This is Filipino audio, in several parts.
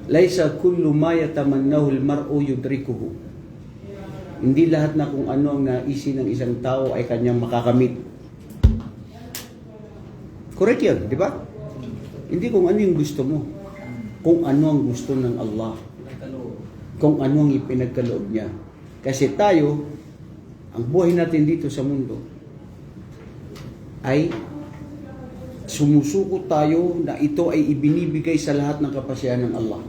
Laysa kullu ma yatamannahu al-mar'u yudrikuhu. Hindi lahat na kung ano ang naisin ng isang tao ay kanyang makakamit. Correct yan, di ba? Hindi kung ano yung gusto mo. Kung ano ang gusto ng Allah. Kung ano ang ipinagkaloob niya. Kasi tayo, ang buhay natin dito sa mundo ay sumusuko tayo na ito ay ibinibigay sa lahat ng kapasyahan ng Allah.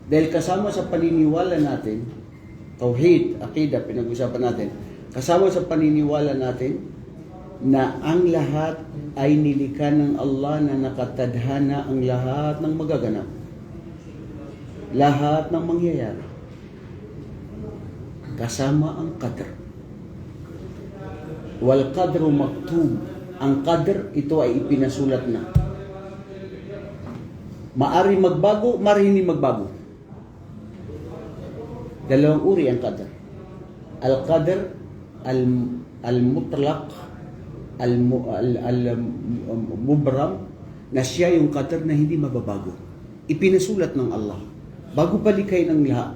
Dahil kasama sa paniniwala natin, tauhid, akida, pinag-usapan natin, kasama sa paniniwala natin na ang lahat ay nilikha ng Allah na nakatadhana ang lahat ng magaganap. Lahat ng mangyayari. Kasama ang qadr. Wal qadru maktub. Ang qadr, ito ay ipinasulat na. Maari magbago, maari hindi magbago. Dalawang uri ang qadr. Al-qadr, al-mutlaq, al-mubram, na siya yung qadr na hindi mababago. Ipinasulat ng Allah. Bago palikay ng lahat.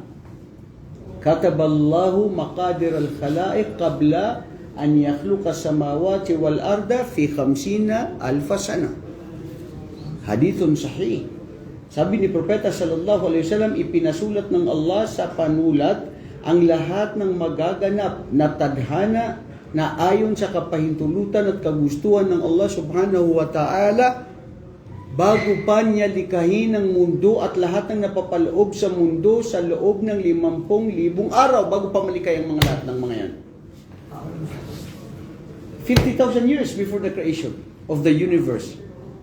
Kataballahu maqadir al-khalaiq qabla an yakhluqa samawati wal arda fi 50,000 sana. Hadithun sahih. Sabi ni Propeta sallallahu alaihi wasallam, ipinasulat ng Allah sa panulat ang lahat ng magaganap na tadhana na ayon sa kapahintulutan at kagustuhan ng Allah subhanahu wa ta'ala bago pa niya likahin ang mundo at lahat ng napapaloob sa mundo sa loob ng 50,000 araw bago pa malikay ang mga lahat ng mga yan. 50,000 years before the creation of the universe.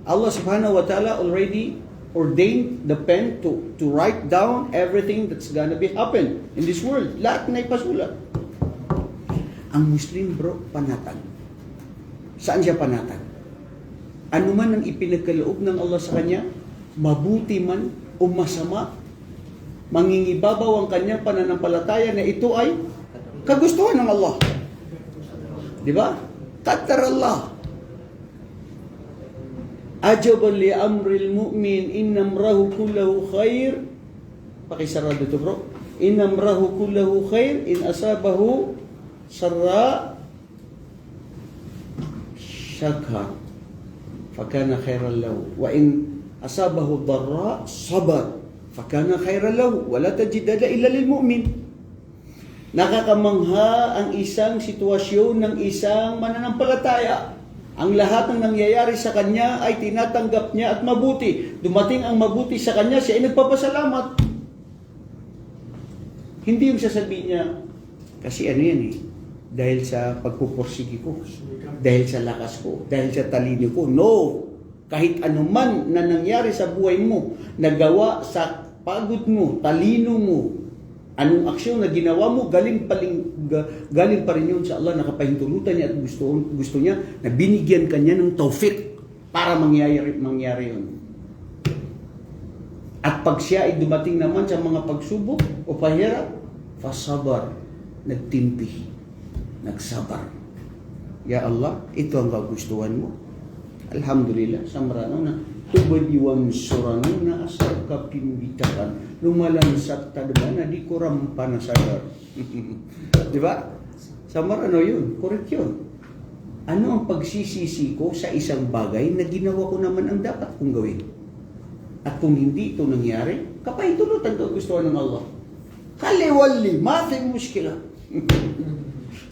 Allah subhanahu wa ta'ala already ordained the pen to write down everything that's gonna be happen in this world. Lahat na ipasulat. Ang Muslim bro, panatag. Saan siya panatag? Ano man ang ipinagkaloob ng Allah sa kanya, mabuti man o masama, mangingibabaw ang kanyang pananampalataya na ito ay kagustuhan ng Allah. Di ba? Qaddar Allah. Ajaban li amril mu'min innamrahu kullahu khair. Pakisarado ito bro. Innamrahu kullahu khair in asabahu sarra syakar fakana khairan lahu wa in asabahu dharra sabar fakana khairan lahu wa la tajidada illa lil mu'min. Nakakamangha ang isang sitwasyon ng isang mananampalataya. Ang lahat ng nangyayari sa kanya ay tinatanggap niya at mabuti. Dumating ang mabuti sa kanya, siya ay nagpapasalamat. Hindi yung sasabihin niya, kasi ano yan eh, dahil sa pagpupursigi ko, dahil sa lakas ko, dahil sa talino ko. No! Kahit anuman na nangyari sa buhay mo, nagawa sa pagod mo, talino mo, anong aksyon na ginawa mo, galing pa rin yun sa Allah, nakapahintulutan niya at gusto niya na binigyan kanya ng tawfiq para mangyari yun. At pag siya ay dumating naman sa mga pagsubok o pahirap, fasabar, nagtimpi, nagsabar. Ya Allah, ito ang kagustuhan mo. Alhamdulillah, samrano na tubadiwang surano na asal kapimbitakan lumalansat tadba na di ko rampa na sagar. Di ba? Samrano yun, correct yun. Ano ang pagsisisi ko sa isang bagay na ginawa ko naman ang dapat kong gawin? At kung hindi ito nangyari, kapahintulutan kagustuhan ng Allah. Kaliwali, mafi muskila.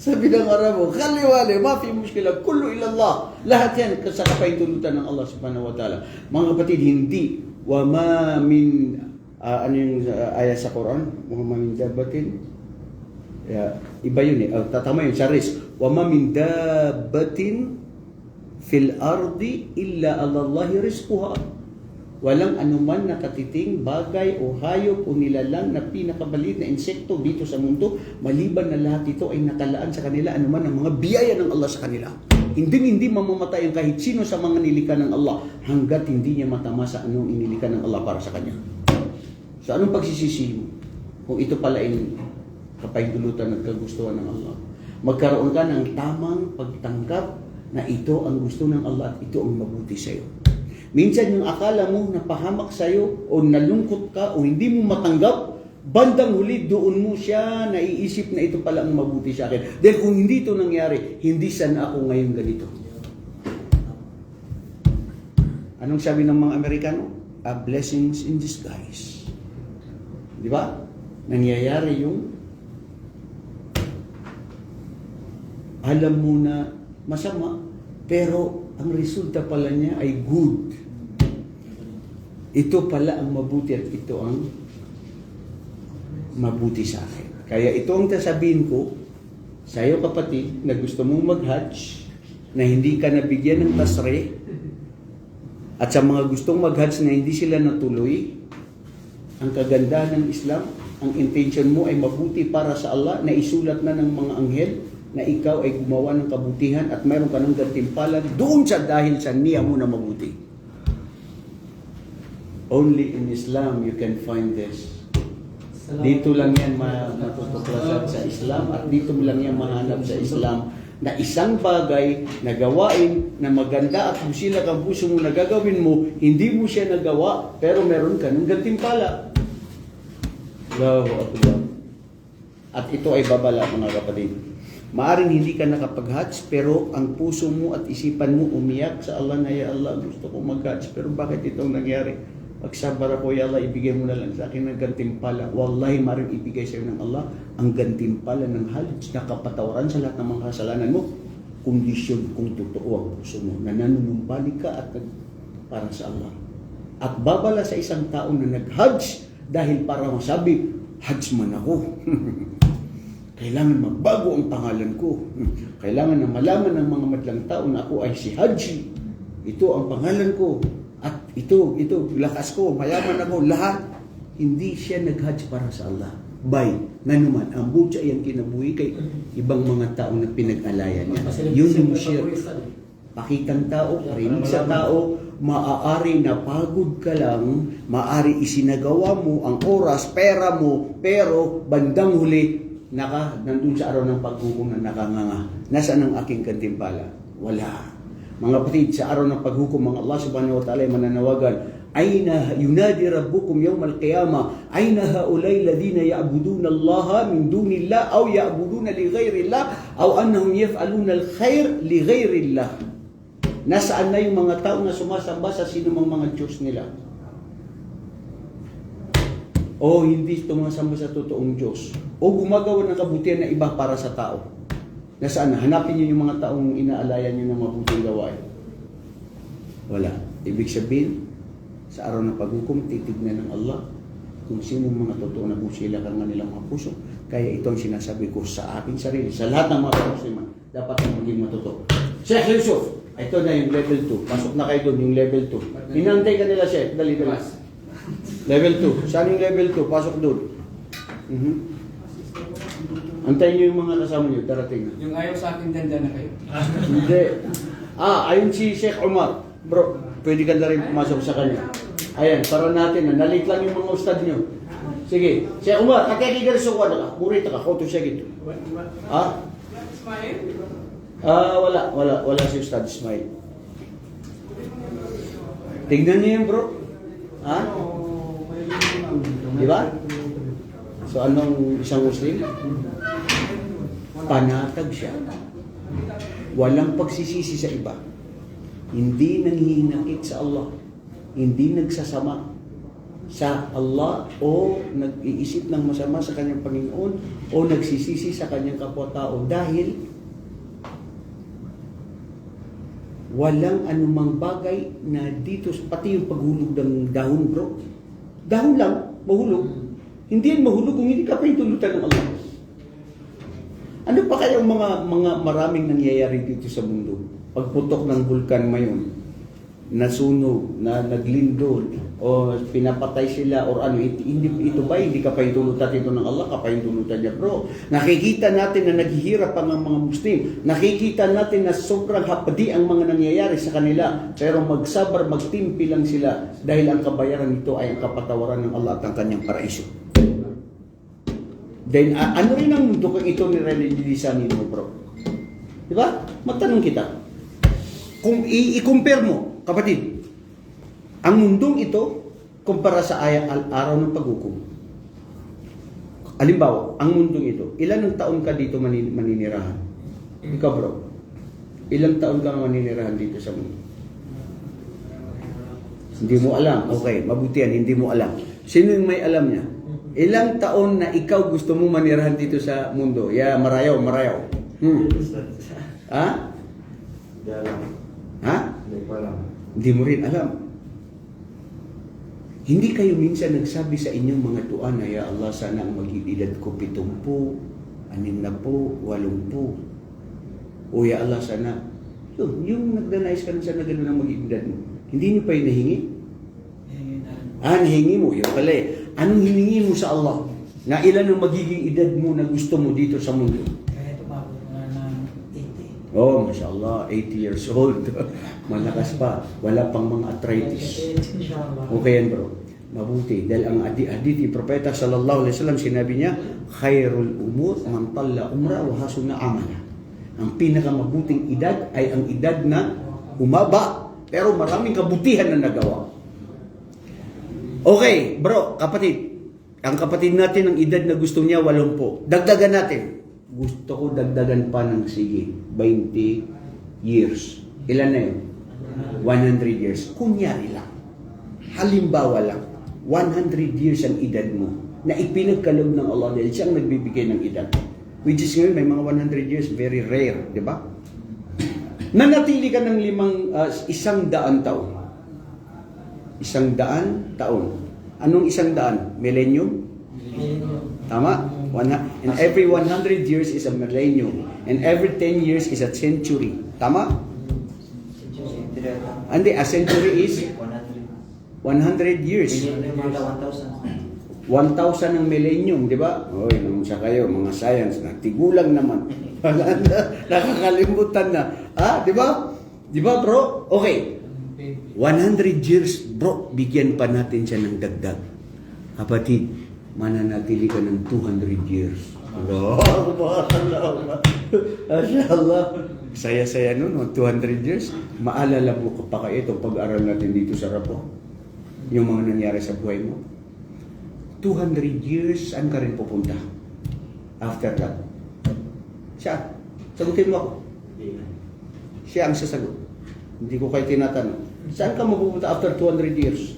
Sabi ng Arabo, khaliwali, mafi muskila, kullu ilallah. Lahat yan sa kapahintulutan ng Allah subhanahu wa ta'ala. Mga kapatid, hindi. Wa ma min, ano yung ayat sa Quran? Wa ma min dabatin. Iba yun eh. Tatama yun sa ris. Wa ma min dabatin fil ardi illa alallahi rizquha. Walang anuman na katiting, bagay o hayop o nilalang na pinakabaliit na insekto dito sa mundo, maliban na lahat ito ay nakalaan sa kanila anuman ang mga biyaya ng Allah sa kanila. Hindi mamamatay ang kahit sino sa mga nilika ng Allah hanggat hindi niya matamasa anong inilika ng Allah para sa kanya. So anong pagsisisi mo? Kung ito pala ay kapahintulutan at kagustuhan ng Allah. Magkaroon ka ng tamang pagtanggap na ito ang gusto ng Allah at ito ang mabuti sa iyo. Minsan yung akala mo napahamak sa'yo o nalungkot ka o hindi mo matanggap, bandang huli doon mo siya naiisip na ito pala ang mabuti sa akin. Dahil kung hindi ito nangyari, hindi sana ako ngayon ganito. Anong sabi ng mga Amerikano? A blessings in disguise. Di ba? Nangyayari yung alam mo na masama, pero ang resulta pala niya ay good. Ito pala ang mabuti at ito ang mabuti sa akin. Kaya ito ang sasabihin ko sa iyo kapatid na gusto mong mag-hajj, na hindi ka nabigyan ng tasre, at sa mga gustong mag-hajj na hindi sila natuloy, ang kagandahan ng Islam, ang intention mo ay mabuti para sa Allah, na isulat na ng mga anghel, na ikaw ay gumawa ng kabutihan at mayroon ka ng gantimpala doon sa dahil sa niya mo na mabuti. Only in Islam you can find this. Dito lang yan matutuklasan sa Islam at dito lang yan mahanap sa Islam na isang bagay na gawain na maganda at busila kang puso mo na gagawin mo, hindi mo siya nagawa pero meron ka ng gantimpala. Allahu Akbar. At ito ay babala mga kapatid. Maaring hindi ka nakapag-hajj pero ang puso mo at isipan mo umiyak sa Allah na, ya Allah, gusto ko mag-hajj pero bakit itong nangyari? Magsabar ako, ya Allah, ibigay mo na lang sa akin ng gantimpala. Wallahi, maaring ibigay sa iyo ng Allah ang gantimpala ng hajj na kapatawaran sa lahat ng mga kasalanan mo. Kondisyon kung totoo ang puso mo na nanunumbalik ka at para sa Allah. At babala sa isang tao na nag-hajj dahil para masabi, hajj man ako. Kailangan magbago ang pangalan ko. Kailangan na malaman ng mga madlang tao na ako ay si Haji. Ito ang pangalan ko. At ito, lakas ko, mayaman ako, lahat. Hindi siya nag-hajj para sa Allah. Nga naman, ang butya yan kinabuhi kay ibang mga tao na pinag-alayan niya. Yun yung share. Pakitang tao, parinig sa tao, maaari napagod ka lang, maaari isinagawa mo ang oras, pera mo, pero bandang huli, nandun sa araw ng paghukom na nakanganga. Nasaan ang aking gantimpala? Wala. Mga kapatid, sa araw ng paghukom, ang Allah subhanahu wa ta'ala ay mananawagan, Aina yunadi rabbukum yawm al-qiyamah, Aina haulay ladina ya'buduna Allah min dunillah, aw ya'buduna li ghairillah, aw annahum yaf'aluna al-khair li ghairillah. Nasaan na yung mga tao na sumasamba sa sinumang mga Diyos nila? O hindi tumasamba sa totoong Diyos, o gumagawa ng kabutihan na iba para sa tao. Nasaan na? Hanapin niyo yung mga taong inaalayan niyo ng mabuting gawain. Wala. Ibig sabihin, sa araw ng paghukom, titignan ng Allah kung sino mga totoo na busila ka ng nilang mga puso. Kaya ito ang sinasabi ko sa aking sarili, sa lahat ng mga Musliman, dapat ang maging matotoo. Sheikh Yusuf, ito na yung level 2. Pasok na kayo doon, yung level 2. Hinantay ka nila, Sheikh. Dali. Level 2. Saan yung level 2? Pasok doon. Antayin nyo yung mga kasama nyo, darating na. Yung ayaw sa akin, ganda na kayo. Hindi. Ayun si Sheikh Omar. Bro, pwede ka na rin pumasok sa kanya. Ayan, para natin na. Nalit lang yung mga ustad nyo. Sige. Sheikh Omar, kakikigari sa kuwan ka. Murita ka. Koto siya gito. Wala si Ustad Ismail. Tingnan niyo yun, bro. Di ba? So, anong isang Muslim? Panatag siya. Walang pagsisisi sa iba. Hindi nanghihinakit sa Allah. Hindi nagsasama sa Allah o nag-iisip ng masama sa kanyang Panginoon o nagsisisi sa kanyang kapwa-tao dahil walang anumang bagay na dito, pati yung paghulog ng dahon, bro. Dahon lang, mahulog. Hindi yan mahulog kung hindi ka pa intulutan ng Allah. Ano pa kaya ang mga maraming nangyayari dito sa mundo? Pagputok ng bulkan ngayon, nasunog, na naglindol, o pinapatay sila, or ano, ito ba, hindi ka pa intulutan ito ng Allah, ka pa intulutan niya, bro. Nakikita natin na naghihirap ang mga Muslim. Nakikita natin na sobrang hapdi ang mga nangyayari sa kanila. Pero magsabar, magtimpi lang sila dahil ang kabayaran nito ay ang kapatawaran ng Allah at ang kanyang paraiso. Then, ano rin ang mundo kung ito nireligionisanin mo, bro? Diba? Magtanong kita. Kung i-compare mo, kapatid, Ang mundong ito, kumpara sa araw ng paghukom. Halimbawa, ang mundong ito, ilan ang taon ka dito maninirahan? Ikaw bro, ilang taon ka maninirahan dito sa mundo? Hindi mo alam. Okay, mabuti yan, hindi mo alam. Sino yung may alam niya? Ilang taon na ikaw gusto mo manirahan dito sa mundo? Marayaw. Ha? Hindi alam. Ha? Hindi ko alam. Hindi mo rin alam. Hindi kayo minsan nagsabi sa inyong mga dua na, Ya Allah, sana ang mag-edad ko 70, 60, 80. O Ya Allah, sana, yung nagdanais ka na sana gano'n ang mag-edad mo. Hindi niyo pa yung nahingi? Nahingi mo. Yun pala eh. Anong hiningi mo sa Allah? Na ilan ang magiging edad mo na gusto mo dito sa mundo? Kaya tumabot nga ng 80. Oh, Masya Allah, 80 years old. Malakas pa. Wala pang mga arthritis. Okay yan bro. Mabuti. Dahil ang hadith Propeta sallallahu alaihi wasallam sinabi niya, khairul umur man talla umra wa hasuna amala. Ang pinakamabuting edad ay ang edad na humaba pero maraming kabutihan na nagawa. Okay, bro, kapatid. Ang kapatid natin ang edad na gusto niya 80. Dagdagan natin. Gusto ko dagdagan pa ng sige 20 years. Ilan na yun? 100 years. Kunyari lang. Halimbawa lang. 100 years ang edad mo na ipinagkaloob ng Allah dahil siyang nagbibigay ng edad. Which is ngayon may mga 100 years, very rare, di ba? Nanatili ka ng 100 taon. 100 taon. Anong 100? Millennium? Tama? And every 100 years is a millennium. And every 10 years is a century. Tama? Hindi, a century is 100 years. 1,000 ang millennium, di ba? Oy, naman siya kayo, mga science, natigulang naman. Nakakalimutan na. Di ba? Di ba, bro? Okay. 100 years, bro, bigyan pa natin siya ng dagdag. Kapatid, mananatili ka ng 200 years. Allah. Saya-saya nun, 200 years. Maalala mo pa kayo itong pag-aral natin dito sa Rapo. Yung mga nangyari sa buhay mo. 200 years, saan ka rin pupunta? After that. Siya. Sagutin mo ako. Siya ang sasagot. Hindi ko kayo tinatanong. Saan ka mapupunta after 200 years?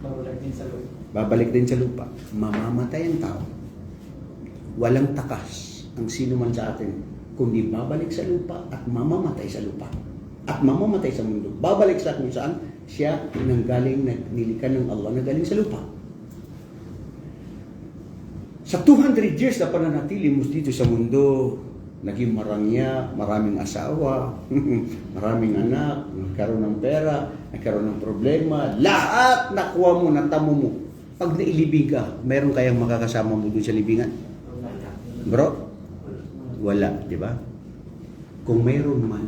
Babalik din sa lupa. Babalik din sa lupa. Mamamatay ang tao. Walang takas ang sino man sa atin kundi babalik sa lupa at mamamatay sa lupa. At mamamatay sa mundo. Babalik sa kung saan siya nanggaling, nilikan ng Allah na galing sa lupa. Sa 200 years na pananatili mo dito sa mundo, naging marangya, maraming asawa, maraming anak, nagkaroon ng pera, nagkaroon ng problema, lahat nakuha mo, natamo mo. Pag nailibing ka, meron kayang makakasama mo doon sa libingan? Bro? Wala, di ba? Kung mayroon man,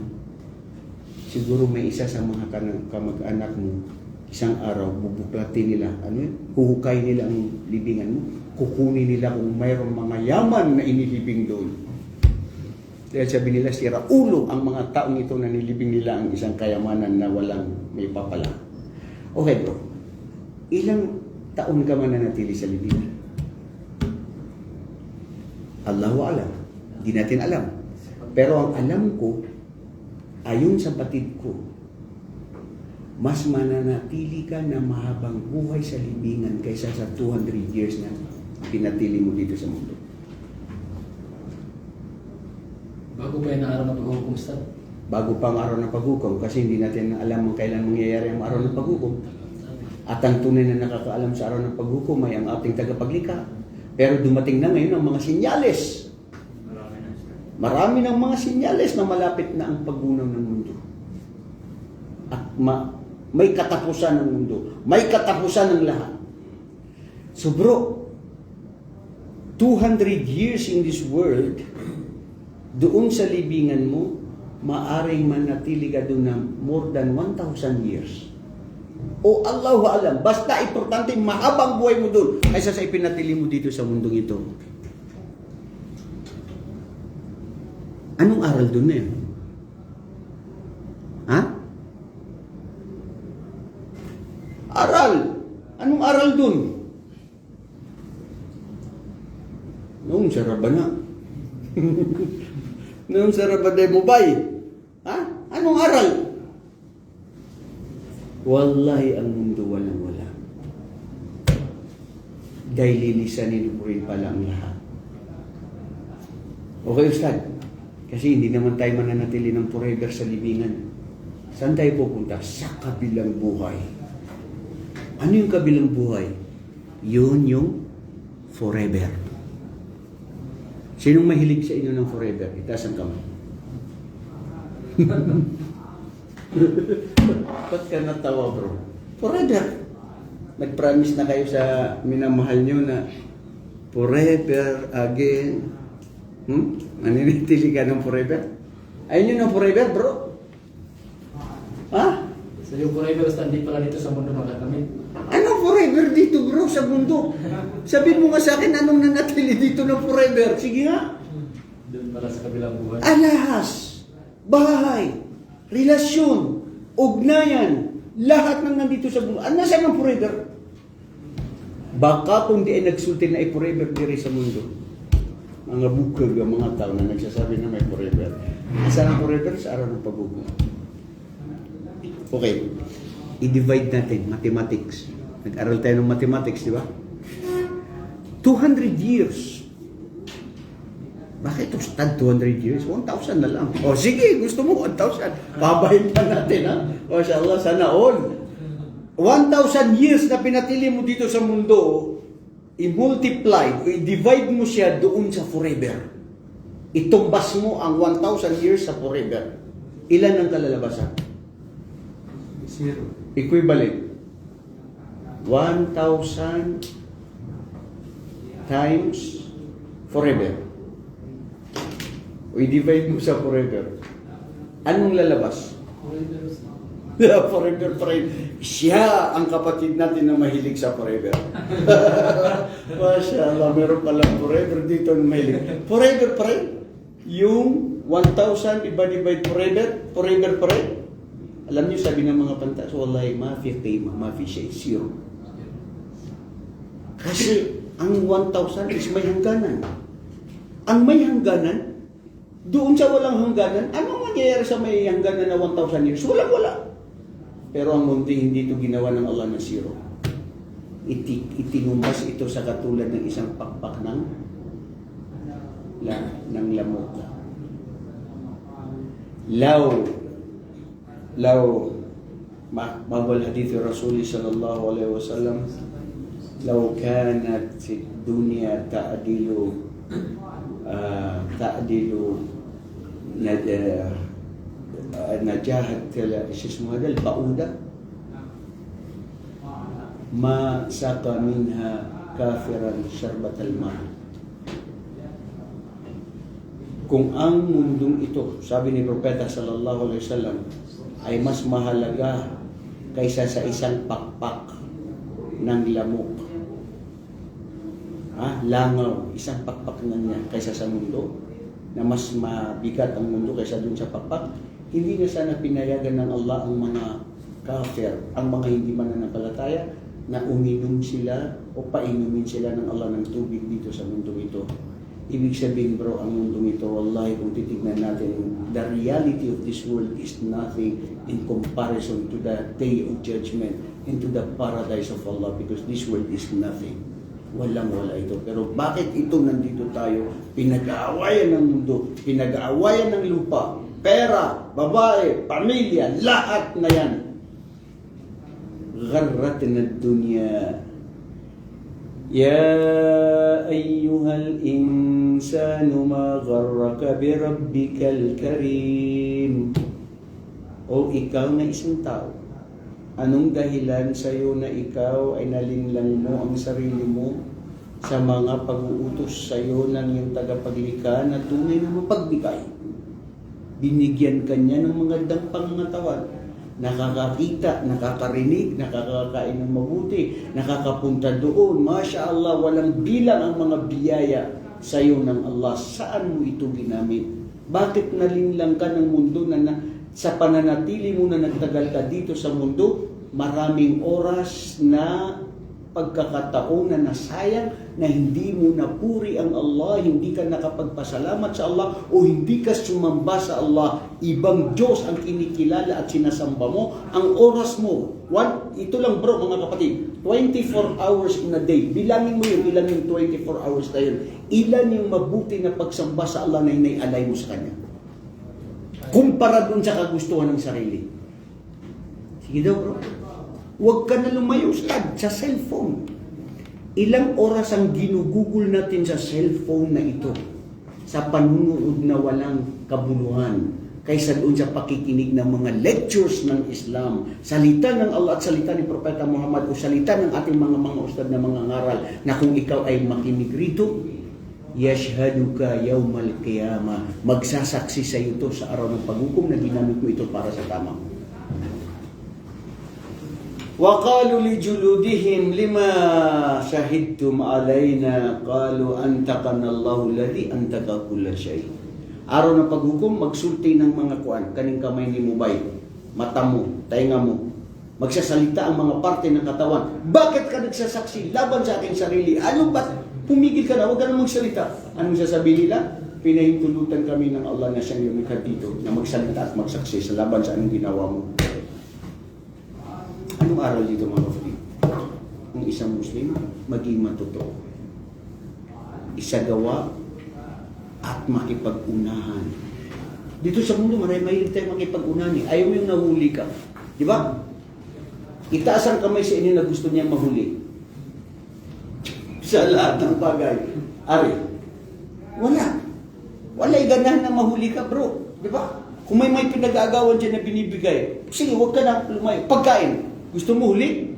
siguro may isa sa mga kamag-anak mo, isang araw, bubuklatin nila, huhukay nila ang libingan mo, kukunin nila kung mayroong mga yaman na inilibing doon. Dahil sabi nila, sira ulo ang mga taong ito na nilibing nila ang isang kayamanan na walang may papala. Okay bro, ilang taon ka mananatili sa libingan? Allahu alam. Hindi natin alam. Pero ang alam ko, ayon sa batid ko, mas mananatili ka na mahabang buhay sa libingan kaysa sa 200 years na pinatili mo dito sa mundo. Bago pa yung araw ng paghukom, Ustad? Bago pa ang araw ng paghukom, kasi hindi natin alam kung kailan mangyayari ang araw ng paghukom. At ang tunay na nakakaalam sa araw ng paghukom ay ang ating tagapaglikha. Pero dumating na ngayon ang mga sinyales. Marami ng mga sinyales na malapit na ang paggunaw ng mundo. At may katapusan ng mundo. May katapusan ng lahat. So bro, 200 years in this world, doon sa libingan mo, maaring manatili ka doon ng more than 1,000 years. O Allahu alam, basta importante mahabang buhay mo doon kaysa sa ipinatili mo dito sa mundong ito. Anong aral doon na yun? Ha? Aral. Anong aral dun? Noong sarabana. Noong sarabana mo bay. Ha? Anong aral? Wallahi ang mundo walang wala. Dahil lilisanin mo rin pala ang lahat. Okay, Ustad. Kasi hindi naman tayo mananatili ng forever sa libingan. Saan tayo pupunta? Sa kabilang buhay. Ano yung kabilang buhay? Yun yung forever. Sinong mahilig sa inyo ng forever? Itaas ang kamay. Ba't ka natawa, bro? Forever. Nag-promise na kayo sa minamahal nyo na forever again. Maninitili ka ng forever? Ayun yun ng forever, bro. Ha? So yung forever stand di pala dito sa mundo magagamit. Anong forever dito, bro, sa mundo? Sabihin mo nga sa akin, anong nanatili dito ng forever? Sige nga. Doon pala sa kabilang buhay. Alahas, bahay, relasyon, ugnayan, lahat ng nandito sa mundo. Ano saan ang forever? Baka kung di ay nagsulti na ay forever diri sa mundo. Mga bukag, mga tao na nagsasabi na may forever. Saan ang forever? Sa araw ng pagbubuhay. Okay. I-divide natin, mathematics. Nag-aral tayo ng mathematics, di ba? 200 years. Bakit ito stand 200 years? 1,000 na lang. O sige, gusto mo 1,000. Babahin pa natin, ha? O inshallah, sana all. 1,000 years na pinatili mo dito sa mundo, i-multiply, i-divide mo siya doon sa forever. Itumbas mo ang 1,000 years sa forever. Ilan ang kalalabasan? 0. Equivalent. 1,000 times forever. O i-divide mo sa forever. Anong lalabas? Forever friend. Siya ang kapatid natin na mahilig sa forever. Masya Allah, meron palang forever dito na mahilig. Forever friend. Yung 1,000 divide forever, forever friend. Alam niyo, sabi ng mga pantas, wallahi, mafi qima, mafi shay, zero. Kasi ang 1,000 is may hangganan. Ang may hangganan, doon sa walang hangganan, anong mangyayari sa may hangganan na 1,000 years? Wala. Pero ang mundo, hindi ito ginawa ng Allah na zero. Itinumbas ito sa katulad ng isang pakpak ng lamok. لو باب الحديث الرسول صلى الله عليه وسلم لو كانت الدنيا تعدل نجاحة اسمه هذا البعوضة ما سقى منها كافرا شربة الماء. Kung ang mundong ito, sabi ni Propeta sallallahu alaihi wasallam, ay mas mahalaga kaysa sa isang pakpak ng lamok. Langaw, isang pakpak na niya kaysa sa mundo, na mas mabigat ang mundo kaysa dun sa pakpak, hindi na sana pinayagan ng Allah ang mga kafir, ang mga hindi mananampalataya, na uminom sila o painumin sila ng Allah ng tubig dito sa mundo ito. Ibig sabihin, bro, ang mundong ito, wallahi, kung titignan natin, the reality of this world is nothing in comparison to the day of judgment and to the paradise of Allah, because this world is nothing. Walang-wala ito. Pero bakit ito nandito tayo? Pinag-aawayan ng mundo, pinag-aawayan ng lupa, pera, babae, pamilya, lahat na yan. Gharratna ad-dunya. يا أيها الإنسان ما غرك بربك الكريم. O ikaw na isang tao, anong dahilan sa iyo na ikaw ay nalinlang mo ang sarili mo sa mga pag-uutos sa iyo ng iyong tagapaglikha na tunay na mapagbigay? Binigyan kanya ng mga dampang pangangatawan, nakakakita, nakakarinig, nakakakain ng mabuti, nakakapunta doon. Masya Allah, walang bilang ang mga biyaya sa iyo ng Allah. Saan mo ito ginamit? Bakit nalinlang ka ng mundo na sa pananatili mo na nagtagal ka dito sa mundo, maraming oras na pagkakataon na nasayang na hindi mo napuri ang Allah, hindi ka nakapagpasalamat sa Allah o hindi ka sumamba sa Allah. Ibang Diyos ang kinikilala at sinasamba mo. Ang oras mo, ito lang bro mga kapatid, 24 hours in a day. Bilangin mo yun, ilan yung 24 hours na yun. Ilan yung mabuti na pagsamba sa Allah na inay-alay mo sa Kanya. Kumpara dun sa kagustuhan ng sarili. Sige daw bro. Huwag ka na lumayo sa cellphone. Ilang oras ang ginugugol natin sa cellphone na ito sa panunood na walang kabuluhan kaysa doon sa pakikinig ng mga lectures ng Islam, salita ng Allah at salita ni Propeta Muhammad o salita ng ating mga ustad na mga ngaral na kung ikaw ay makinig rito, yashhaduka yawmal qiyamah, magsasaksi sa iyo to sa araw ng paghukom na ginamit mo ito para sa tama. وَقَالُوا لِجُلُودِهِمْ لِمَا شَهِدْتُمْ عَلَيْنَا قَالُوا أَنْتَقَنَا اللَّهُ الَّذِي أَنْتَقَ كُلَّ شَيْءٍ. Araw ng paghukom, magsulti ng mga kuan, kaning kamay ni Mubay, mata mo, tainga mo. Magsasalita ang mga parte ng katawan. Bakit ka nagsasaksi laban sa aking sarili? Ano ba? Pumigil ka na, huwag ka na magsalita. Anong sasabihin nila? Pinahintulutan kami ng Allah na siyang lumikha dito na magsalita at magsaksi sa laban sa anong ginawa mo. Anong aral dito mga kapatid? Ang isang Muslim, maging matotoo. Isagawa at makipag-unahan. Dito sa mundo, mahilig tayo makipag-unahan. Ayaw yung nahuli ka. Di ba? Itaas ang kamay sa inyo na gusto niya mahuli. Sa lahat ng bagay. Ari, wala. Wala'y ganahan na mahuli ka, bro. Di ba? Kung may pinag-aagawan dyan na binibigay, sige, huwag ka na lumayo. Pagkain. Gusto mo huli?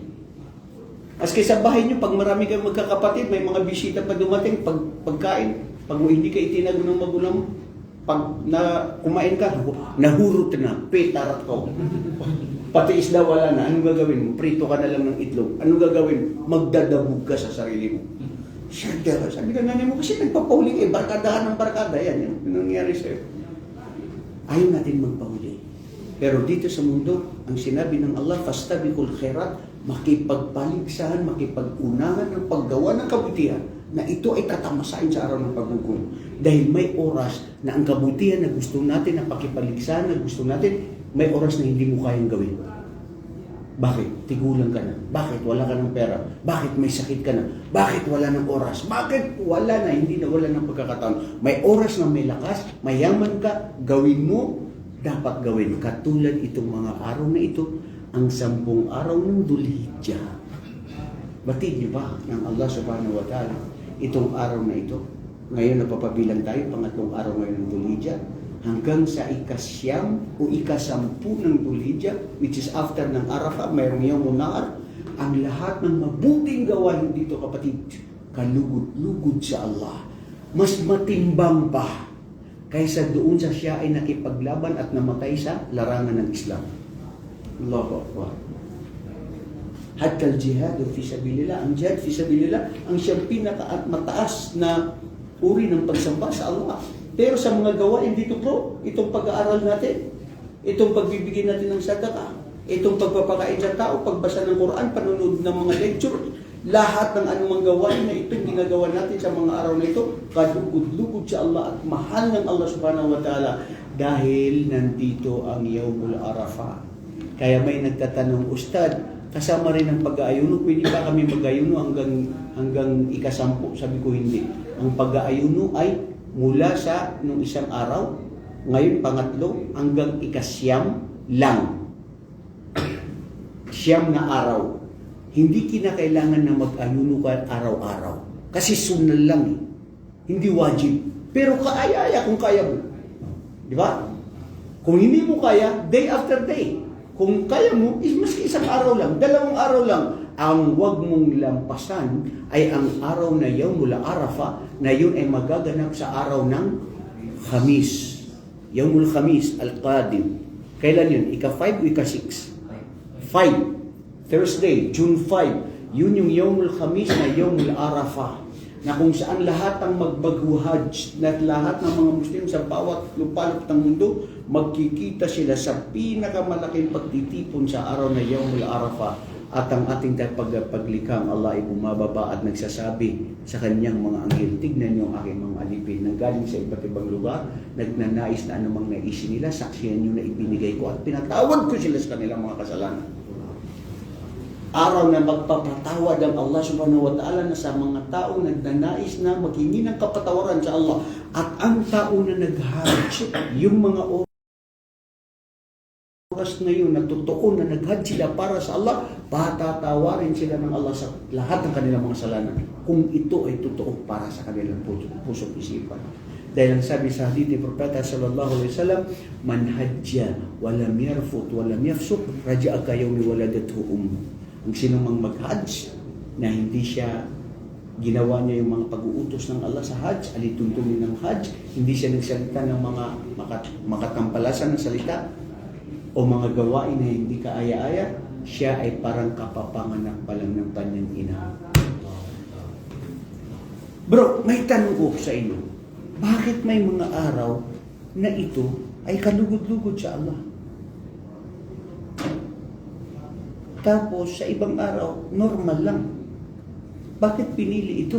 Maski sa bahay nyo, pag marami kayong magkakapatid, may mga bisita pa dumating, pagkain, pag hindi ka itinago ng magulang mo, pag kumain ka, nahurot na, petarat ko. Pati isda wala na, anong gagawin mo? Prito ka na lang ng itlog. Anong gagawin mo? Magdadabog ka sa sarili mo. Siyada, sabi ka nanay mo, kasi nagpapahuli barkadahan ng barkada, yan yung nangyari sa'yo. Ayaw natin magpahuli. Pero dito sa mundo, ang sinabi ng Allah, fastabiqul khairat, makipagpaligsahan, makipag-unahan ng paggawa ng kabutihan na ito ay tatamasain sa araw ng paghukom. Dahil may oras na ang kabutihan na gusto natin, na pakipaligsahan na gusto natin, may oras na hindi mo kayang gawin. Bakit? Tigulang ka na. Bakit? Wala ka ng pera. Bakit? May sakit ka na. Bakit? Wala ng oras. Bakit? Wala na. Hindi na wala ng pagkakataon. May oras na may lakas, mayaman ka, gawin mo, dapat gawin. Katulad itong mga araw na ito, ang 10 araw ng Dhul-Hijjah. Batid niyo ba ng Allah subhanahu wa ta'ala itong araw na ito? Ngayon napapabilang tayo, pangatlong araw ngayon ng Dhul-Hijjah, hanggang sa ika-9 o ika-10 ng Dhul-Hijjah, which is after ng Arafah, mayroong Yawmun Nahar. Ang lahat ng mabuting gawain dito, kapatid, kalugod-lugod sa Allah. Mas matimbang pa kaysa doon sa siya ay nakipaglaban at namatay sa larangan ng Islam. Allahu Akbar. Hatta al-jihad fi sabilillah, ang jihad fi sabilillah, ang siyang pinakamataas na uri ng pagsamba sa Allah. Pero sa mga gawain dito bro, itong pag-aaral natin, itong pagbibigay natin ng sadaka, itong pagpapakain sa tao, pagbasa ng Quran, panunod ng mga lecture, lahat ng anumang gawain na itong ginagawa natin sa mga araw na ito, kalugod-lugod sa Allah at mahal ng Allah subhanahu wa ta'ala dahil nandito ang Yawmul Arafah. Kaya may nagtatanong, Ustad, kasama rin ang pag-aayuno, pwede ba kami mag-ayuno hanggang ika-10? Sabi ko hindi. Ang pag-aayuno ay mula sa nung isang araw, ngayon pangatlo, hanggang ika-9 lang. 9 na araw. Hindi kinakailangan na mag-ayuno ka araw-araw. Kasi sunnah lang eh. Hindi wajib. Pero kaaya-aya kung kaya mo. Di ba? Kung hindi mo kaya, day after day. Kung kaya mo, maski isang araw lang, 2 araw lang. Ang wag mong lampasan ay ang araw na Yawmul Arafah na yun ay magaganap sa araw ng Khamis. Yawmul Khamis, Al-Qadim. Kailan yun? Ika-5 o ika-6? 5. Thursday, June 5. Yun yung Yawmul Khamis na Yawmul Arafah. na kung saan lahat ng magbaguhaj na lahat ng mga Muslim sa bawat lupalop ng mundo, magkikita sila sa pinakamalaking pagtitipon sa araw na Yawmul Arafah. At ang ating paglikha, Allah ay bumababa at nagsasabi sa kanyang mga anghel, tignan niyo ang aking mga alipin na galing sa iba't ibang lugar, nagnanais na anumang naisin nila, saksihan niyo na ibinigay ko at pinatawad ko sila sa kanilang mga kasalanan. Araw na magpapatawad ang Allah subhanahu wa ta'ala na sa mga taong nagnanais na maghingi ng kapatawaran sa Allah. At ang tao na nag-hajj, yung mga oras na yun na totoo na nag-hajj sila para sa Allah, patatawarin sila ng Allah sa lahat ng kanilang mga kasalanan kung ito ay totoo para sa kanilang pusong isipan. Dahil ang sabi sa hadith ni Propeta sallallahu alaihi wasallam, man hajja wa lam yarfut wa lam yafsuq raja'a ka yawmi waladathu ummu. Ang sino mang mag-hajj na hindi siya ginawa niya yung mga pag-uutos ng Allah sa hajj, alituntunin ng hajj, hindi siya nagsalita ng mga makatampalasan na salita o mga gawain na hindi kaaya-aya, siya ay parang kapapanganak pa lang ng kanyang ina. Bro, may tanong ko sa inyo. Bakit may mga araw na ito ay kalugod-lugod sa Allah? Tapos sa ibang araw, normal lang. Bakit pinili ito?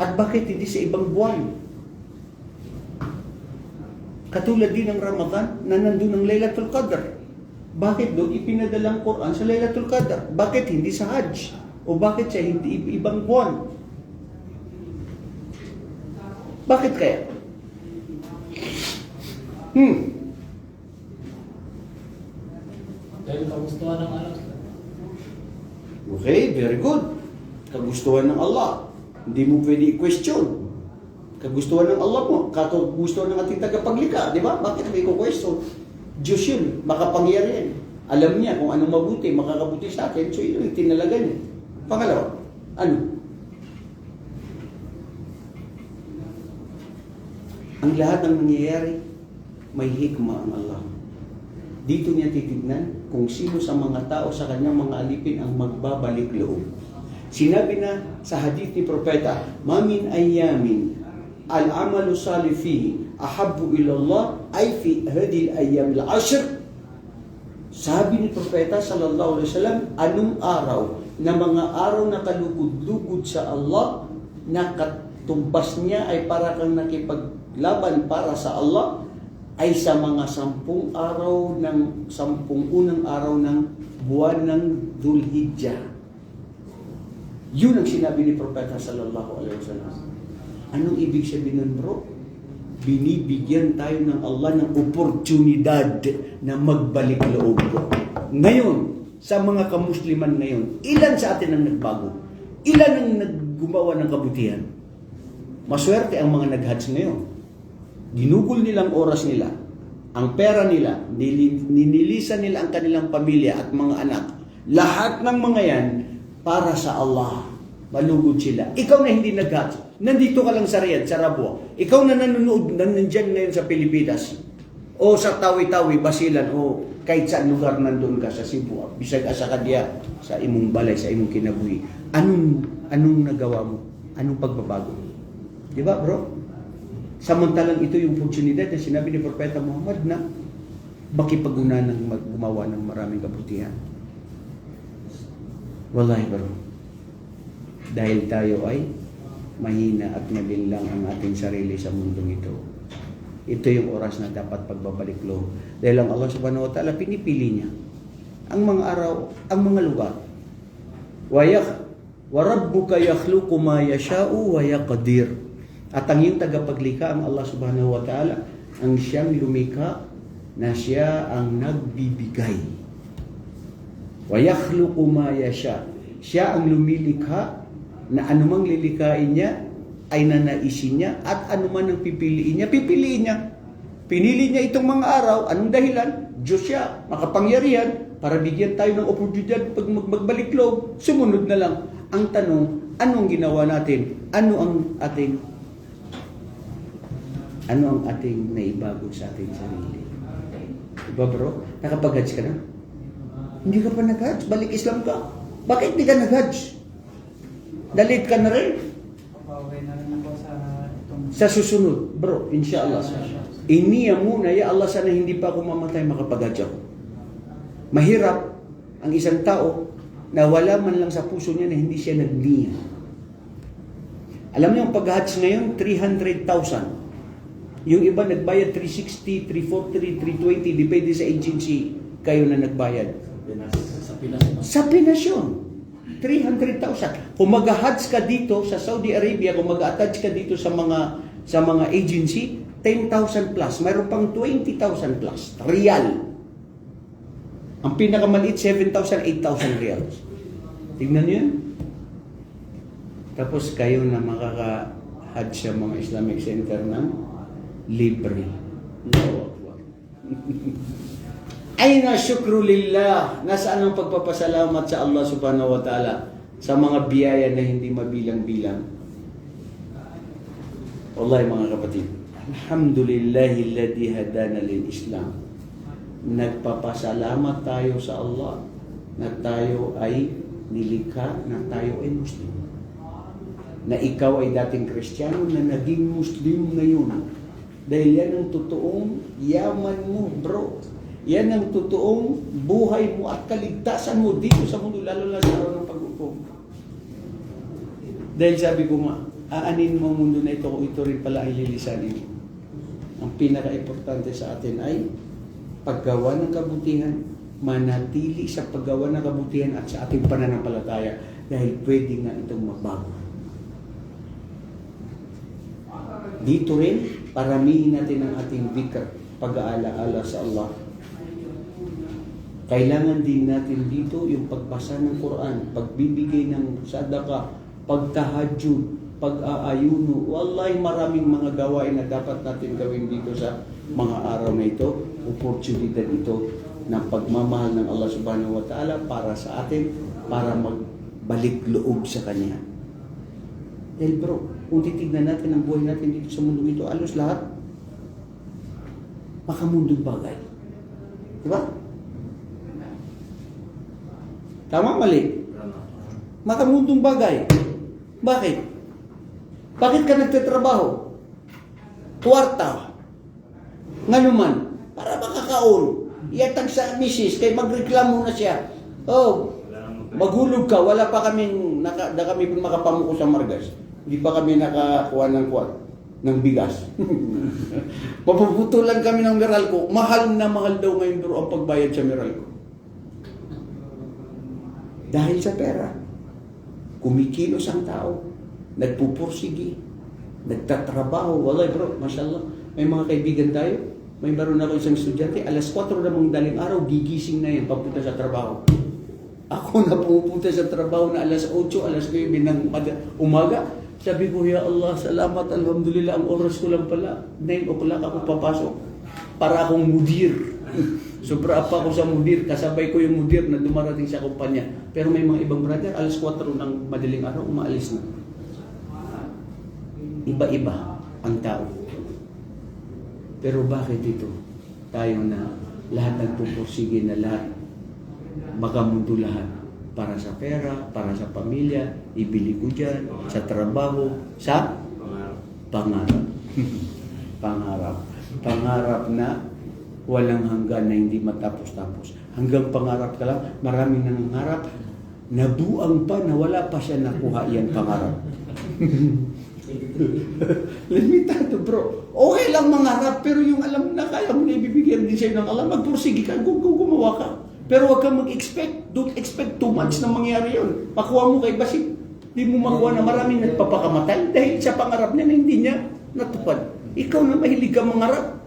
At bakit hindi sa ibang buwan? Katulad din ng Ramadan na nandun ang Laylatul Qadr. Bakit doon ipinadalang Quran sa Laylatul Qadr? Bakit hindi sa Hajj? O bakit sa hindi ibang buwan? Bakit kaya? Dahil kagustuhan ng Allah. Okay, very good. Kagustuhan ng Allah. Hindi mo pwede i-question. Kagustuhan ng Allah mo. Kagustuhan ng ating tagapaglikha. Di ba? Bakit may i-question? Diyos yun. Makapangyarihan. Alam niya kung anong mabuti, makakabuti sa akin. So, yun yung tinalaga niya. Pangalawa, ano? Ang lahat ng nangyayari, may hikma ang Allah. Dito niya titignan kung sino sa mga tao sa kanyang mga alipin ang magbabalik loob. Sinabi na sa hadith ni Propeta, "Mamin ayamin al-amalu salih fihi ahabbu ila Allah ay fi hadhihi al-ayyam al-ashr." Sabi ni Propeta sallallahu alaihi wasallam, anong araw na mga araw na kalugod-lugod sa Allah, na katumbas niya ay para kang nakipaglaban para sa Allah, ay sa mga 10 araw ng 10 unang araw ng buwan ng Dhul-Hijjah. Yun ang sinabi ni Propeta sallallahu alaihi wasallam. Anong ibig sabihin nun, bro? Binibigyan tayo ng Allah ng oportunidad na magbalik loob, bro. Ngayon, sa mga kamusliman ngayon, ilan sa atin ang nagbago? Ilan ang naggumawa ng kabutihan? Maswerte ang mga nag-hajj ngayon. Ginugol nilang oras nila, ang pera nila, ninilisan nila ang kanilang pamilya at mga anak. Lahat ng mga yan para sa Allah. Malugod sila. Ikaw na hindi nag-hajj, nandito ka lang sa Riyadh, sa Rabwa. Ikaw na nanonood, nandyan ngayon sa Pilipinas, o sa Tawi-Tawi, Basilan, o kahit saan lugar nandun ka, sa Cebu, bisag asa ka diya, sa imong balay, sa imong kinabuhi. Anong nagawa mo? Anong pagbabago? Di ba, bro? Samantalang ito yung oportunidad na sinabi ni Propeta Muhammad na makipaguna ng gumawa ng maraming kabutihan. Wallahi, bro. Dahil tayo ay mahina at malinlang ang ating sarili sa mundong ito. Ito yung oras na dapat pagbabalik loob. Dahil ang Allah subhanahu wa ta'ala pinipili niya ang mga araw, ang mga lugar. Wa rabbuka yakhluqu ma yasha'u wa yaqdir. At ang iyong tagapaglikha, ang Allah subhanahu wa ta'ala, ang siyang lumikha na siya ang nagbibigay. Wa yakhluqu ma yasha. Siya ang lumilikha na anumang lilikain niya ay nanaisin niya, at anuman ang pipiliin niya, pipiliin niya. Pinili niya itong mga araw. Anong dahilan? Diyos siya, makapangyarihan, para bigyan tayo ng oportunidad pag magbalik loob. Sumunod na lang. Ang tanong, anong ginawa natin? Ano ang ating naibago sa ating sarili? Diba, bro? Nakapag-hajj ka na? Hindi ka pa nag-hajj? Balik Islam ka? Bakit hindi ka nag-hajj? Dalit ka na rin. Papaway na rin ako sa itong... Sa susunod, bro, inshallah. Iniya muna, ya Allah, sana hindi pa ako mamatay, makapag-hajj ako. Mahirap ang isang tao na wala man lang sa puso niya na hindi siya nagniya. Alam niyo, ang pag-hajj ngayon, 300,000. Yung iba nagbayad 360, 340, 320, depende sa agency kayo na nagbayad. Sa Pinas. Sa Pinas yun. 300,000. Kung mag-hajj ka dito sa Saudi Arabia, kung mag-attach ka dito sa mga agency, 10,000 plus. Mayroon pang 20,000 plus. Real. Ang pinakamaliit, 7,000, 8,000 reals. Tignan niyo yun. Tapos kayo na makaka-hajj sa mga Islamic Center ng libre. Allahu Akbar. Ay na syukru lillah. Nasaan ang pagpapasalamat sa Allah subhanahu wa ta'ala sa mga biyaya na hindi mabilang-bilang? Wallahi mga kapatid, alhamdulillahi alladhi hadana lil Islam. Nagpapasalamat tayo sa Allah na tayo ay nilikha, na tayo ay Muslim. Na ikaw ay dating Kristiyano na naging Muslim ngayon. Dahil yan ang totoong yaman mo, bro. Yan ang totoong buhay mo at kaligtasan mo dito sa mundo, lalo na sa araw ng pag-upo. Dahil sabi ko nga, aanin mo ang mundo na ito kung ito rin pala ay lilisanin mo. Ang pinaka-importante sa atin ay paggawa ng kabutihan, manatili sa paggawa ng kabutihan at sa ating pananampalataya dahil pwede nga itong magbago. Dito rin, paramihin natin ang ating dhikr, pag-aala-ala sa Allah. Kailangan din natin dito yung pagbasa ng Quran, pagbibigay ng sadaka, pagtahajjud, pag-aayuno. Wallahi maraming mga gawain na dapat natin gawin dito sa mga araw na ito. Oportunidad ito ng pagmamahal ng Allah subhanahu wa ta'ala para sa atin, para magbalik loob sa Kanya. Dahil bro, kung titignan natin ang buhay natin dito sa mundo ito, alos lahat makamundong bagay. Diba? Tama, mali? Makamundong bagay. Bakit? Bakit ka nagtatrabaho? Kwarta. Nga naman, para makakaon. Iatag sa misis, kay magreklamo na siya. Oh, maghulog ka, wala pa kaming, na kami makapamuko sa Margas. Hindi pa kami nakakuha ng bigas. Mapuputulan kami ng Meralco. Mahal na mahal daw ngayon bro ang pagbayad sa Meralco. Dahil sa pera. Kumikilos ang tao. Nagpupursigi. Nagtatrabaho. Wallahi bro, mashallah. May mga kaibigan tayo. May meron ako isang estudyante. Alas 4 na mong daling araw, gigising na yan papunta sa trabaho. Ako na pumupunta sa trabaho na alas 8, alas 9 ng umaga. Sabi ko, ya Allah, salamat, alhamdulillah, ang oras ko lang pala. 9 o'clock ako papasok. Para akong mudir. Sobra pa ako sa mudir. Kasabay ko yung mudir na dumarating sa kumpanya. Pero may mga ibang brother, alas 4 ng madaling araw, umaalis na. Iba-iba ang tao. Pero bakit ito? Tayo na lahat nagpupursige na lahat, makamundo lahat. Para sa pera, para sa pamilya, ibili ko dyan, sa trabaho, sa pangarap. Pangarap. Pangarap na walang hanggan na hindi matapos-tapos. Hanggang pangarap ka lang, maraming nangangarap, nabuang pa na wala pa siya nakuha yan pangarap. Limitado bro. Okay lang mangarap, pero yung alam na kaya mo na ibibigyan din sa'yo ng Allah, magpursige ka, gumawa ka. Pero huwag kang mag-expect. Don't expect too much na mangyari yun. Makuha mo kay Basit. Hindi mo makuha na maraming nagpapakamatay dahil sa pangarap niya na hindi niya natupad. Ikaw na mahilig ka mangarap.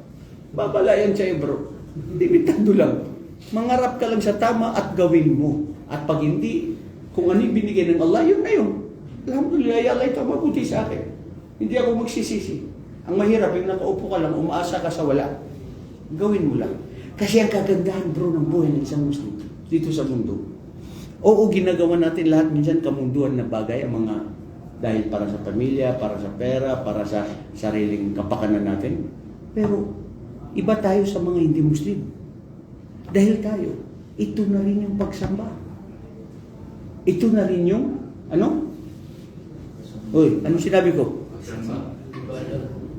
Babalayan sa'yo bro. Limitado lang. Mangarap ka lang sa tama at gawin mo. At pag hindi, kung ano yung binigay ng Allah, yun na yun. Alhamdulillah, ya Allah, ito mabuti sa akin. Hindi ako magsisisi. Ang mahirap, yung nakaupo ka lang, umaasa ka sa wala. Gawin mo lang. Kasi ang kagandahan bro ng buhay ng isang Muslim dito sa mundo. Oo, ginagawa natin lahat minsan kamunduan na bagay ang mga dahil para sa pamilya, para sa pera, para sa sariling kapakanan natin. Pero iba tayo sa mga hindi Muslim. Dahil tayo, ito na rin yung pagsamba. Ito na rin yung Uy, ano sinabi ko?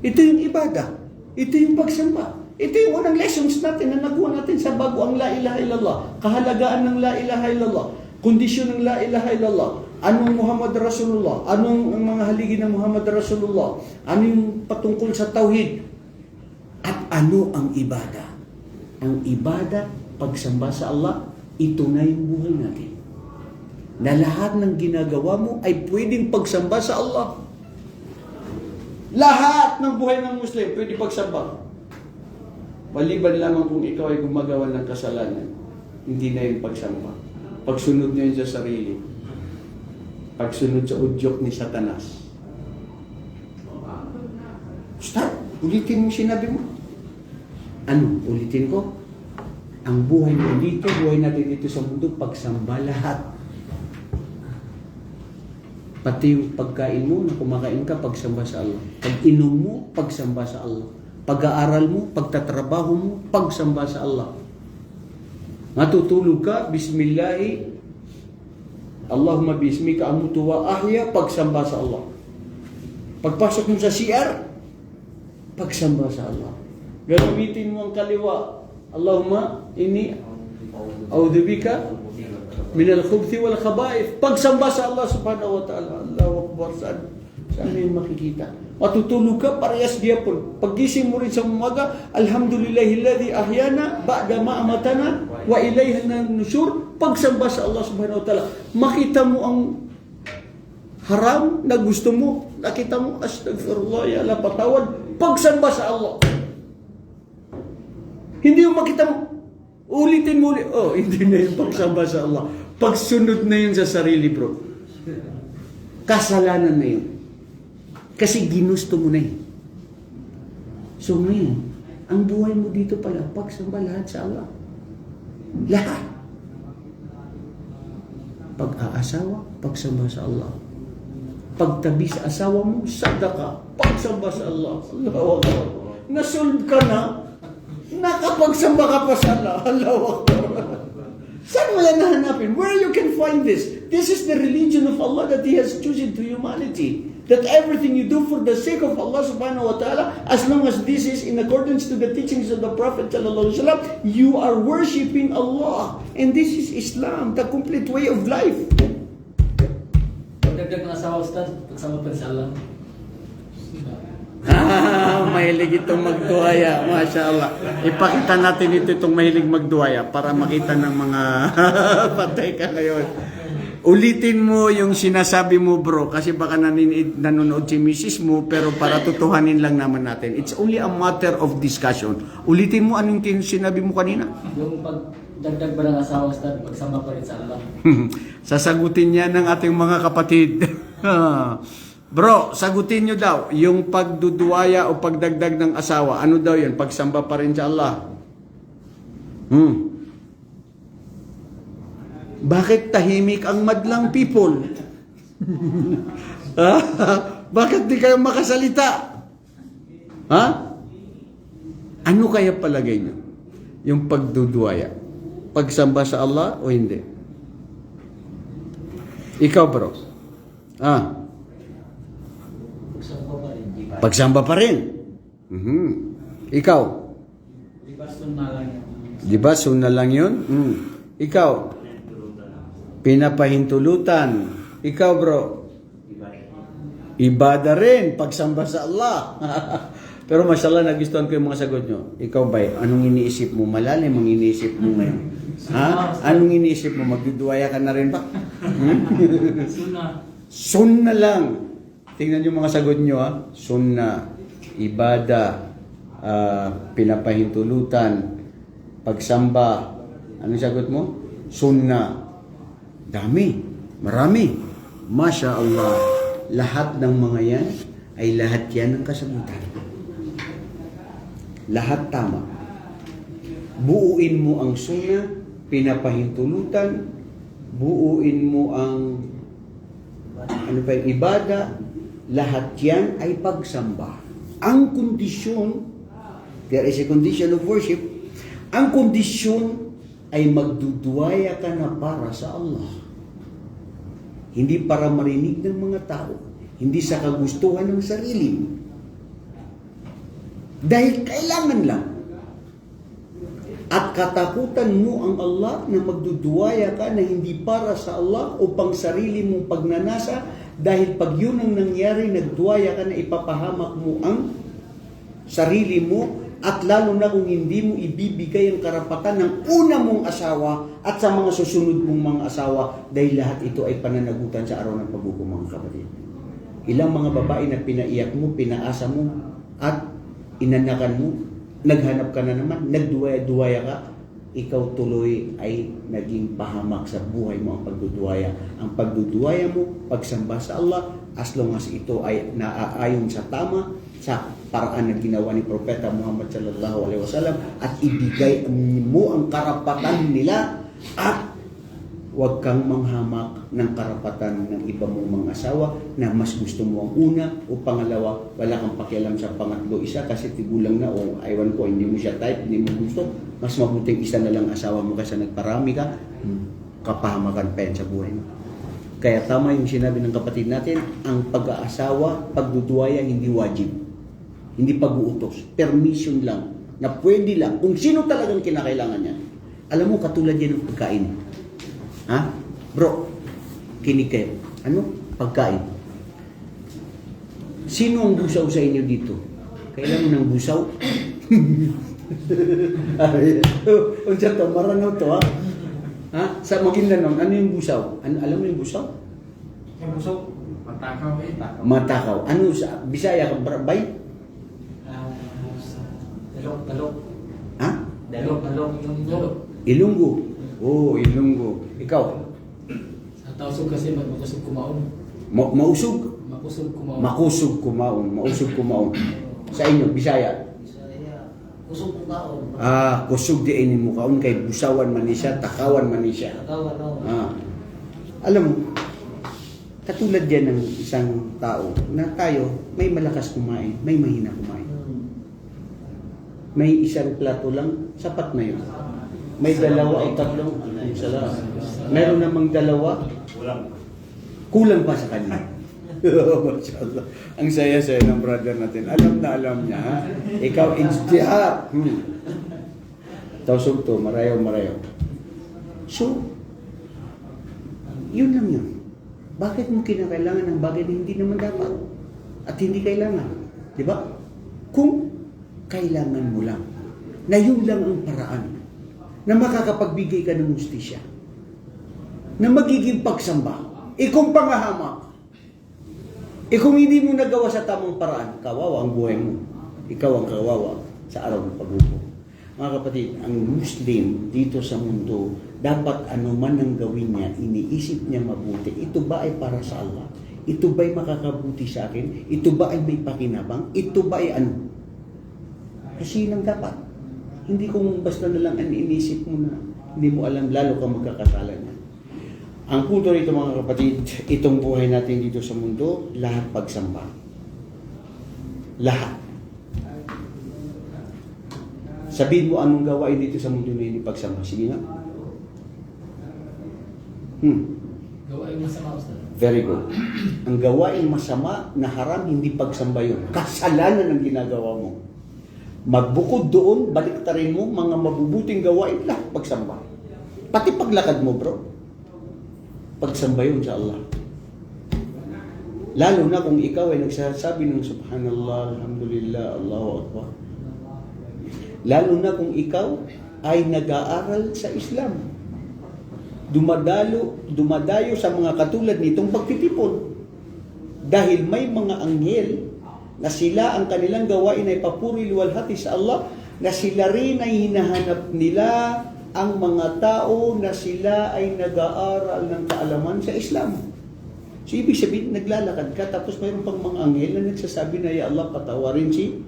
Ito yung ibada. Ito yung pagsamba. Ito yung unang lessons natin na nakuha natin sa bago ang La ilaha illallah. Kahalagaan ng La ilaha illallah. Kondisyon ng La ilaha illallah. Anong Muhammad Rasulullah? Anong ang mga haligi ng Muhammad Rasulullah? Ano yung patungkol sa tauhid? At ano ang ibada? Ang ibada, pagsamba sa Allah, ito na yung buhay natin. Na lahat ng ginagawa mo ay pwedeng pagsamba sa Allah. Lahat ng buhay ng Muslim pwede pagsamba. Maliban lamang kung ikaw ay gumagawa ng kasalanan, hindi na yung pagsamba. Pagsunod niyo yun sa sarili. Pagsunod sa udyok ni Satanas. Start. Ulitin mo sinabi mo. Ano? Ulitin ko. Ang buhay mo dito, buhay natin dito sa mundo, pagsamba lahat. Pati yung pagkain mo, na kumakain ka, pagsamba sa Allah. Pag-inom mo, pagsamba sa Allah. Pag-aaral mo, pagtatrabaho mo, pagsamba sa Allah. Matutulog ka, Bismillahi, Allahumma bismika amutu wa ahya, pagsamba sa Allah. Pagpasok mo sa CR, pagsamba sa Allah. Gamitin mo ang kaliwa, Allahumma inni a'udzubika min al-khubuthi wal khaba'ith. Pagsamba sa Allah subhanahu wa ta'ala. Allahu Akbar. Saan yung makikita? Matutulog ka, parehas diya po. Paggising mo rin sa umaga, alhamdulillahilladzi ahyana ba'da ma amatana wa ilayhi an-nusyur. Pagsamba sa Allah subhanahu wa ta'ala. Makita mo ang haram na gusto mo. Nakita mo, astaghfirullah, ya Allah, patawad. Pagsamba sa Allah. Hindi yung makita mo, ulitin mo ulit. Oh, hindi na yung pagsamba sa Allah. Pagsunod na yun sa sarili, bro. Kasalanan na yun. Kasi ginusto mo na yun. So ngayon, ang buhay mo dito pala, pagsamba lahat sa Allah. Lahat. Pag-aasawa, pagsamba sa Allah. Pagtabi sa asawa mo, sadaka, pagsamba sa Allah. Allahu Akbar. Nasolve ka na, nakapagsamba ka pa sa Allah. Allahu Akbar. Saan mo yan nahanapin? Where you can find this? This is the religion of Allah that He has chosen to humanity. That everything you do for the sake of Allah subhanahu wa ta'ala, as long as this is in accordance to the teachings of the Prophet sallallahu alaihi wasallam, you are worshipping Allah. And this is Islam, the complete way of life. Pagdagdag ng asawa, Ustad, pagsama pa rin sa Allah. Mahilig itong magduhaya. Masya Allah. Ipakita natin itong mahilig magduhaya para makita ng mga patay ka ngayon. Ulitin mo yung sinasabi mo, bro, kasi baka nanonood si misis mo, pero para tutuhanin lang naman natin. It's only a matter of discussion. Ulitin mo anong sinabi mo kanina? Yung pagdagdag ba ng asawa, Ustad, pagsama pa rin sa Allah. Sasagutin niya ng ating mga kapatid. Bro, sagutin nyo daw, yung pagduduwaya o pagdagdag ng asawa, ano daw yun? Pagsamba pa rin sa Allah. Bakit tahimik ang madlang people? Bakit di kayo makasalita? Ha? Ano kaya palagay nyo? Yung pagduduwaya. Pagsamba sa Allah o hindi? Ikaw, bro. Pagsamba pa rin. Ikaw? Di ba sunna lang yun? Di ba sunna lang yun? Ikaw? Pinapahintulutan. Ikaw, bro? Ibada rin. Pagsamba sa Allah. Pero mashallah, nagustuhan ko yung mga sagot nyo. Ikaw ba, anong iniisip mo? Malalim ang iniisip mo ngayon. Ha? Anong iniisip mo? Magduduwaya ka na rin ba? Sunna. Sunna lang. Tingnan yung mga sagot nyo, ha? Sunna, ibada, pinapahintulutan, pagsamba. Anong sagot mo? Sunna. Dami. Marami. Masya Allah. Lahat ng mga yan ay lahat yan ng kasagutan. Lahat tama. Buuin mo ang sunna, pinapahintulutan, buuin mo ang ibada, lahat yan ay pagsamba. Ang kondisyon, there is a condition of worship, ang kondisyon ay magduduwaya ka na para sa Allah. Hindi para marinig ng mga tao. hindi sa kagustuhan ng sarili mo. Dahil kailangan lang. At katakutan mo ang Allah na magduduwaya ka na hindi para sa Allah o pang sarili mong pagnanasa, dahil pag yun ang nangyari, nagduwaya ka na ipapahamak mo ang sarili mo, at lalo na kung hindi mo ibibigay ang karapatan ng una mong asawa at sa mga susunod mong mga asawa, dahil lahat ito ay pananagutan sa araw ng paghukom, mga kapatid. Ilang mga babae na pinaiyak mo, pinaasa mo, at inanakan mo, naghanap ka na naman, nagduwaya-duwaya ka, ikaw tuloy ay naging pahamak sa buhay mo ang pagduduwaya. Ang pagduduwaya mo, pagsamba sa Allah, as long as ito ay naaayon sa tama, sa paraan na ginawa ni Propeta Muhammad sallallahu alaihi wasallam, at ibigay mo ang karapatan nila, at huwag kang manghamak ng karapatan ng iba mong mga asawa na mas gusto mo ang una o pangalawa, wala kang pakialam sa pangatlo isa kasi tigulang na o aywan ko, hindi mo siya type, hindi mo gusto, mas mabuting isa na lang asawa mo kasi nagparami ka, kapahamakan pa yan sa buhay mo. Kaya tama yung sinabi ng kapatid natin, ang pag-aasawa, pagduduwaya, hindi wajib, hindi pag-uutos, permission lang, na pwede lang, kung sino talagang kinakailangan niya. Alam mo, katulad yan ng pagkain. Ha? Bro, kinig kayo. Ano? Pagkain. Sino ang busaw sa inyo dito? Kailan mo ng busaw? Unsa to, maranaw to, ha? Ha? Sa Maguindanao, ano yung busaw? Alam mo yung busaw? Yung puso, matakaw eh. Matakaw. Ano sa Bisaya ka, bay? Talok. Ha? Dalok. Ilunggo. Oh, Ilunggo. Ikaw? Sa tausog kasi makusog kumaon. Mausog? Makusog kumaon. Makusog kumaon. Mausog kumaon. Sa inyo, Bisaya? Kusog kumaon. Kusog di ini mo kaon kay busawan man ni siya, takawan man ni siya. Alam mo, katulad yan ng isang tao na tayo, may malakas kumain, may mahina kumain. May isang plato lang, sapat na yun. May dalawa o tatlong, meron namang dalawa, kulang pa sa kanya. Mashallah. Ang saya-saya ng brother natin. Alam na alam niya, ha? Ikaw, ijtihad. Tausog to, marayaw. So, yun lang yun. Bakit mo kinakailangan ng bagay na hindi naman dapat? At hindi kailangan. Di ba? Kung kailangan mo lang, na yun lang ang paraan, na makakapagbigay ka ng hustisya, na magiging pagsamba, kung pangahamak, kung hindi mo nagawa sa tamang paraan, kawawa ang buhay mo. Ikaw ang kawawa sa araw ng paghukom. Mga kapatid, ang Muslim dito sa mundo, dapat ano man ang gawin niya, iniisip niya mabuti. Ito ba ay para sa Allah? Ito ba ay makakabuti sa akin? Ito ba ay may pakinabang? Ito ba ay ano? Kasi yun ang dapat. Hindi kung basta na lang ang iniisip mo na hindi mo alam, lalo kang magkakasala niya. Ang punto rito mga kapatid, itong buhay natin dito sa mundo, lahat pagsamba. Lahat. Sabihin mo anong gawain dito sa mundo na hindi pagsamba. Sige nga. Gawain masama, Ustad. Very good. Ang gawain masama na haram, hindi pagsamba yun. Kasalanan ang ginagawa mo. Magbukod doon, baliktarin mo, mga mabubuting gawain, lahat pagsamba. Pati paglakad mo, bro. Pagsamba yun sa Allah. Lalo na kung ikaw ay nagsasabi ng Subhanallah, Alhamdulillah, Allahu Akbar. Lalo na kung ikaw ay nag-aaral sa Islam. Dumadayo sa mga katulad nitong pagtitipon. Dahil may mga anghel na sila ang kanilang gawain ay papuri luwalhati sa Allah, na sila rin ay hinahanap nila ang mga tao na sila ay nag-aaral ng kaalaman sa Islam. So, ibig sabihin, naglalakad ka, tapos mayroon pang mga anghel na nagsasabi na, Ya Allah, patawarin si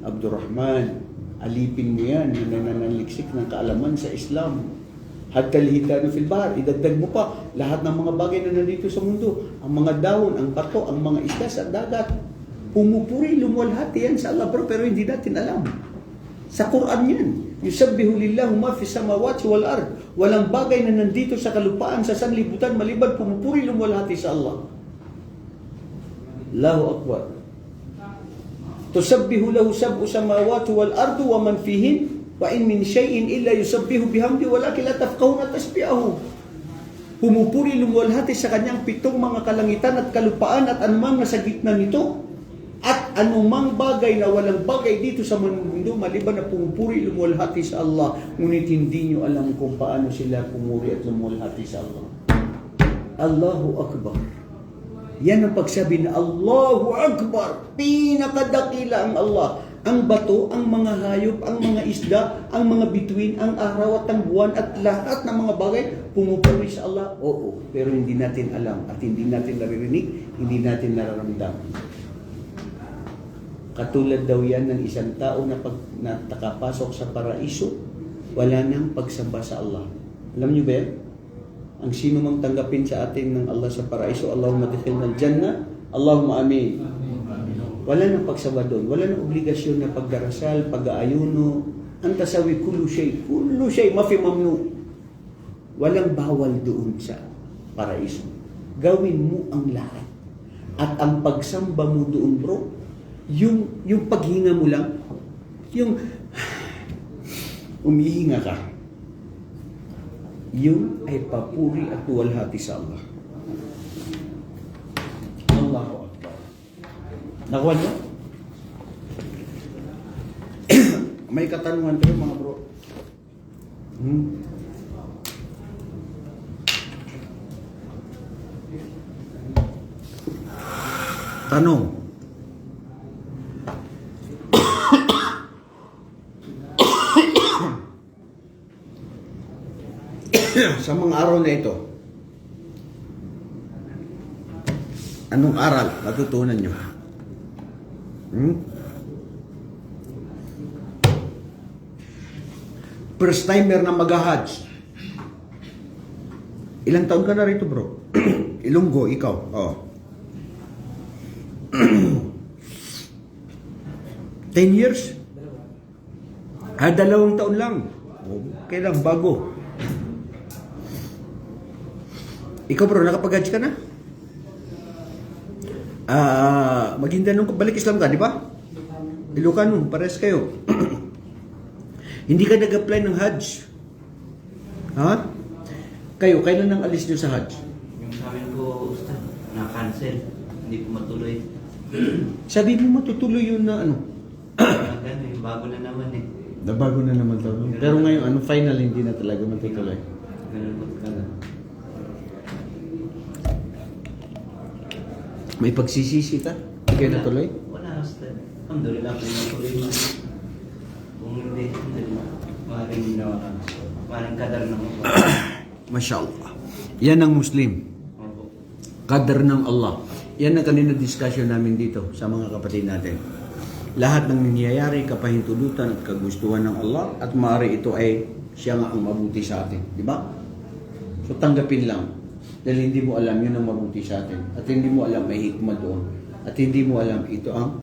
Abdurrahman. Alipin mo yan, yun na nananliksik ng kaalaman sa Islam. Hadtalhita na fil bahar, idagdag mo pa lahat ng mga bagay na nandito sa mundo. Ang mga dahon, ang bato, ang mga isda sa dagat. Pumupuri, lumuwalhati yan sa Allah, pero hindi natin alam. Sa Quran yan. Yusabbihu lillahu ma fi samawati wal ard. Walang bagay na nandito sa kalupaan, sa sanlibutan, maliban pumupuri, lumuwalhati sa Allah. Allahu Akbar. Tusabbihu lahu sab'u samawati wal ardu wa man fihin wa in min shay'in illa yusabbihu bihamdi walakin la tafqahuna tasbihahu. Pumupuri lumuwalhati sa kanyang 7 mga kalangitan at kalupaan at anumang nasa gitna nito at anumang bagay na walang bagay dito sa mundo maliban na pumupuri lumuwalhati sa Allah, ngunit hindi nyo alam kung paano sila pumuri at lumuwalhati sa Allah. Allahu Akbar. Yan ang pagsabi na Allahu Akbar. Pinakadakila ang Allah. Ang bato, ang mga hayop, ang mga isda, ang mga bituin, ang araw at ang buwan at lahat ng mga bagay pumupuri sa Allah. Oo, pero hindi natin alam at hindi natin naririnig, hindi natin nararamdaman. Katulad daw yan ng isang tao na pag nakapasok sa paraiso, wala nang pagsamba sa Allah. Alam niyo ba yan? Ang sino mang tanggapin sa atin ng Allah sa paraiso, Allahumma adkhilna al-jannah, Allahumma amin. Wala nang pagsamba doon. Wala nang obligasyon na pagdarasal, pag-aayuno. Ang tasawi, kullu shay, mafi mamnu. Walang bawal doon sa paraiso. Gawin mo ang lahat. At ang pagsamba mo doon, bro, yung paghinga mo lang, yung umihinga ka, yun ay papuri at tuwalhati sa Allah. Allahu Akbar. Nakuha niyo? May katanungan kayo mga bro. Tanong. Sa mga araw na ito, anong aral natutunan nyo? First timer na mag-hajj. Ilang taon ka na rito, bro? Ilonggo, ikaw. Oh. 10 years? 2 taon lang. Kailan bago? Ikaw bro, nakapag-hajj ka na? Maguindanong ka, balik Islam ka, di ba? Ilocano, pares kayo. Hindi ka nag-apply ng hajj. Ha? Kayo, kailan nang alis nyo sa hajj? Yung sa amin ko, Ustad, na-cancel. Hindi po matuloy. Sabi mo matutuloy yun na ano? Ganun eh, bago na naman eh. Nabago na naman to. Pero ngayon, final, hindi na talaga matutuloy. Ganun po talaga. May pagsisisi ka? Hindi kayo natuloy? Wala, Ustad. Alhamdulillah kung matuloy man. Kung hindi, maring kadar na mo. Masya Allah. Yan ang Muslim. Opo. Qadar ng Allah. Yan ang kanina discussion namin dito sa mga kapatid natin. Lahat ng nangyayari, kapahintulutan at kagustuhan ng Allah at maaari ito ay siya nga ang mabuti sa atin. Di ba? So tanggapin lang. Dahil hindi mo alam yun ang mabuti sa atin. At hindi mo alam may hikmah doon. At hindi mo alam ito ang